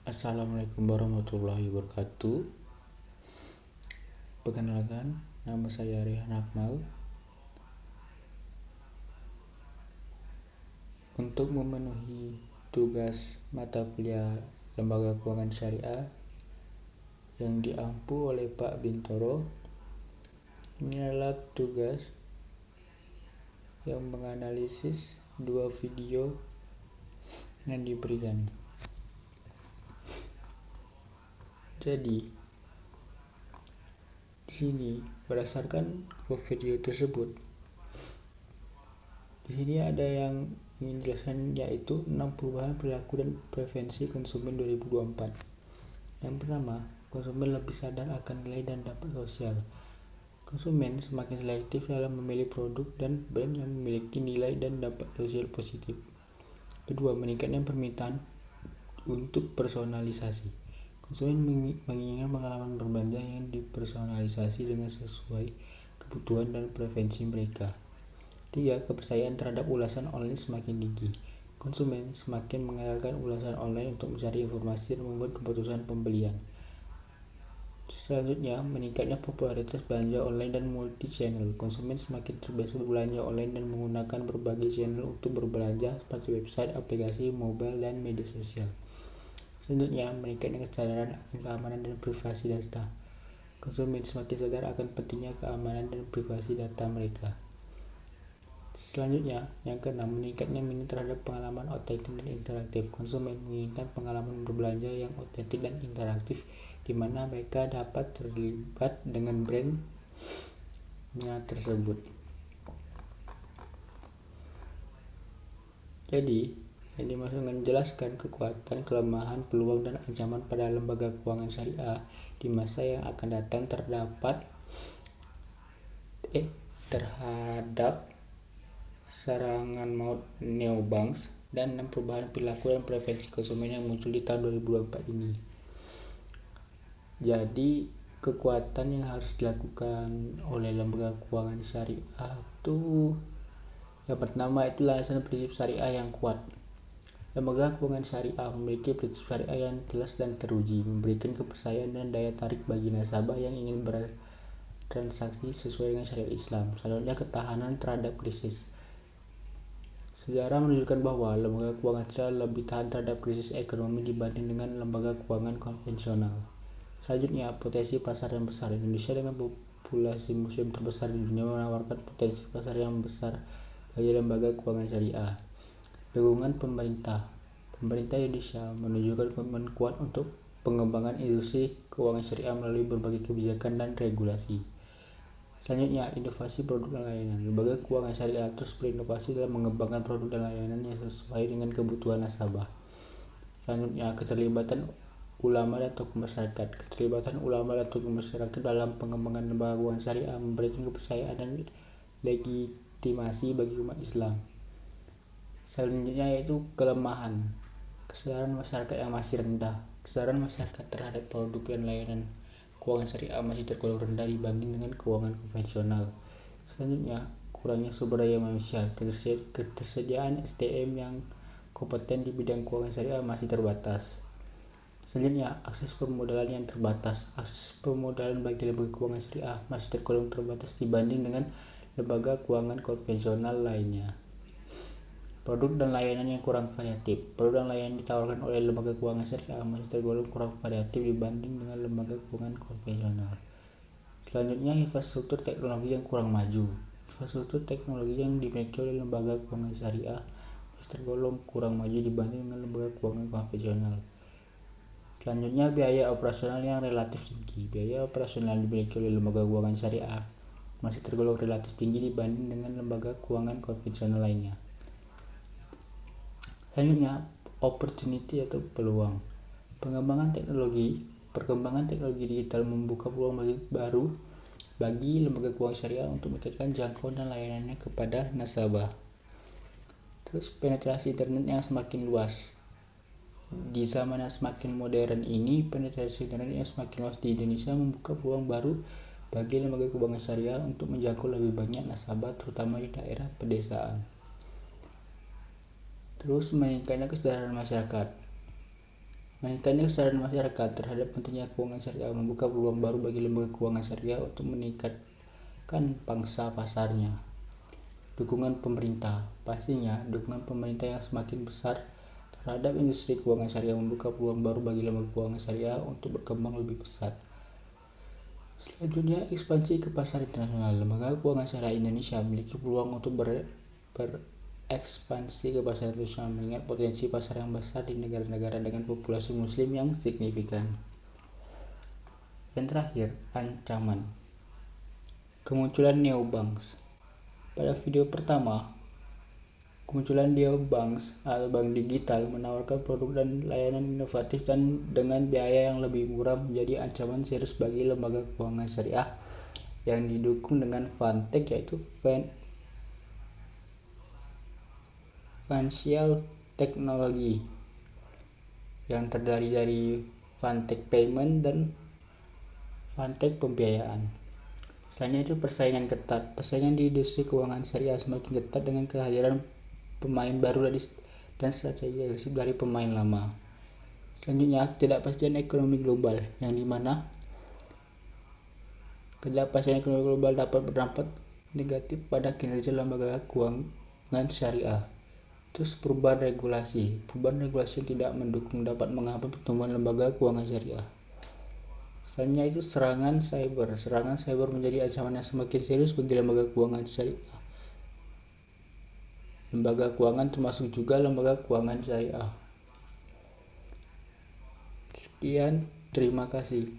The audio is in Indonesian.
Assalamualaikum warahmatullahi wabarakatuh. Perkenalkan, nama saya Rehan Akmal. Untuk memenuhi tugas mata kuliah Lembaga Keuangan Syariah yang diampu oleh Pak Bintoro, ini adalah tugas yang menganalisis dua video yang diberikan. Jadi, di sini berdasarkan dua video tersebut, di sini ada yang ingin dijelaskan, yaitu 6 perubahan perilaku dan prevensi konsumen 2024. Yang pertama, konsumen lebih sadar akan nilai dan dampak sosial. Konsumen semakin selektif dalam memilih produk dan brand yang memiliki nilai dan dampak sosial positif. Kedua, meningkatnya permintaan untuk personalisasi. Konsumen menginginkan pengalaman berbelanja yang dipersonalisasi dengan sesuai kebutuhan dan preferensi mereka. Tiga, kepercayaan terhadap ulasan online semakin tinggi. Konsumen semakin mengandalkan ulasan online untuk mencari informasi dan membuat keputusan pembelian. Selanjutnya, meningkatnya popularitas belanja online dan multi-channel. Konsumen semakin terbiasa berbelanja online dan menggunakan berbagai channel untuk berbelanja seperti website, aplikasi, mobile, dan media sosial. Selanjutnya, meningkatnya kesadaran akan keamanan dan privasi data. Konsumen semakin sadar akan pentingnya keamanan dan privasi data mereka. Selanjutnya, yang keenam, meningkatnya minat terhadap pengalaman otentik dan interaktif. Konsumen menginginkan pengalaman berbelanja yang otentik dan interaktif, di mana mereka dapat terlibat dengan brandnya tersebut. Jadi, yang dimaksud dengan menjelaskan kekuatan, kelemahan, peluang, dan ancaman pada lembaga keuangan syariah di masa yang akan datang terhadap serangan maut neobanks dan 6 perubahan perilaku dan preferensi konsumen yang muncul di tahun 2024 ini. Jadi, kekuatan yang harus dilakukan oleh lembaga keuangan syariah itu yang pertama itu landasan prinsip syariah yang kuat. Lembaga keuangan syariah memiliki prinsip syariah yang jelas dan teruji, memberikan kepercayaan dan daya tarik bagi nasabah yang ingin bertransaksi sesuai dengan syariat Islam. Selanjutnya, ketahanan terhadap krisis. Sejarah menunjukkan bahwa lembaga keuangan syariah lebih tahan terhadap krisis ekonomi dibanding dengan lembaga keuangan konvensional. Selanjutnya, potensi pasar yang besar. Indonesia dengan populasi muslim terbesar di dunia menawarkan potensi pasar yang besar bagi lembaga keuangan syariah. Dukungan pemerintah. Pemerintah Indonesia menunjukkan komitmen kuat untuk pengembangan industri keuangan syariah melalui berbagai kebijakan dan regulasi. Selanjutnya, inovasi produk dan layanan. Lembaga keuangan syariah terus berinovasi dalam mengembangkan produk dan layanan yang sesuai dengan kebutuhan nasabah. Selanjutnya, keterlibatan ulama dan tokoh masyarakat. Keterlibatan ulama dan tokoh masyarakat dalam pengembangan lembaga keuangan syariah memberikan kepercayaan dan legitimasi bagi umat Islam. Selanjutnya yaitu kelemahan. Kesadaran masyarakat yang masih rendah. Kesadaran masyarakat terhadap produk dan layanan keuangan syariah masih tergolong rendah dibanding dengan keuangan konvensional. Selanjutnya, kurangnya sumber daya manusia. Ketersediaan SDM yang kompeten di bidang keuangan syariah masih terbatas. Selanjutnya, akses permodalan yang terbatas. Akses permodalan bagi lembaga keuangan syariah masih tergolong terbatas dibanding dengan lembaga keuangan konvensional lainnya. Produk dan layanan yang kurang variatif. Produk dan layanan ditawarkan oleh lembaga keuangan syariah masih tergolong kurang variatif dibanding dengan lembaga keuangan konvensional. Selanjutnya, infrastruktur teknologi yang kurang maju. Infrastruktur teknologi yang dimiliki oleh lembaga keuangan syariah masih tergolong kurang maju dibanding dengan lembaga keuangan konvensional. Selanjutnya, biaya operasional yang relatif tinggi. Biaya operasional yang dimiliki oleh lembaga keuangan syariah masih tergolong relatif tinggi dibanding dengan lembaga keuangan konvensional lainnya. Selanjutnya, opportunity atau peluang. Perkembangan teknologi digital membuka peluang baru bagi lembaga keuangan syariah untuk meningkatkan jangkauan dan layanannya kepada nasabah. Terus, penetrasi internet yang semakin luas. Di zaman yang semakin modern ini, penetrasi internet yang semakin luas di Indonesia membuka peluang baru bagi lembaga keuangan syariah untuk menjangkau lebih banyak nasabah, terutama di daerah pedesaan. Terus, meningkatnya kesadaran masyarakat. Meningkatnya kesadaran masyarakat terhadap pentingnya keuangan syariah membuka peluang baru bagi lembaga keuangan syariah untuk meningkatkan pangsa pasarnya. Dukungan pemerintah. Pastinya, dukungan pemerintah yang semakin besar terhadap industri keuangan syariah membuka peluang baru bagi lembaga keuangan syariah untuk berkembang lebih besar. Selanjutnya, ekspansi ke pasar internasional. Lembaga keuangan syariah Indonesia memiliki peluang untuk berekspansi ke pasar internasional mengingat potensi pasar yang besar di negara-negara dengan populasi muslim yang signifikan. Yang terakhir, ancaman. Kemunculan neobanks. Pada video pertama, kemunculan neobanks atau bank digital menawarkan produk dan layanan inovatif dan dengan biaya yang lebih murah menjadi ancaman serius bagi lembaga keuangan syariah yang didukung dengan fintech, yaitu financial technology yang terdiri dari fintech payment dan fintech pembiayaan. Selain itu, persaingan ketat. Persaingan di industri keuangan syariah semakin ketat dengan kehadiran pemain baru dan strategi agresif dari pemain lama. Selanjutnya, ketidakpastian ekonomi global, yang dimana ketidakpastian ekonomi global dapat berdampak negatif pada kinerja lembaga keuangan syariah. Terus perubahan regulasi yang tidak mendukung dapat menghambat pertumbuhan lembaga keuangan syariah. Selanjutnya itu serangan cyber menjadi ancaman yang semakin serius bagi lembaga keuangan syariah. Lembaga keuangan termasuk juga lembaga keuangan syariah. Sekian, terima kasih.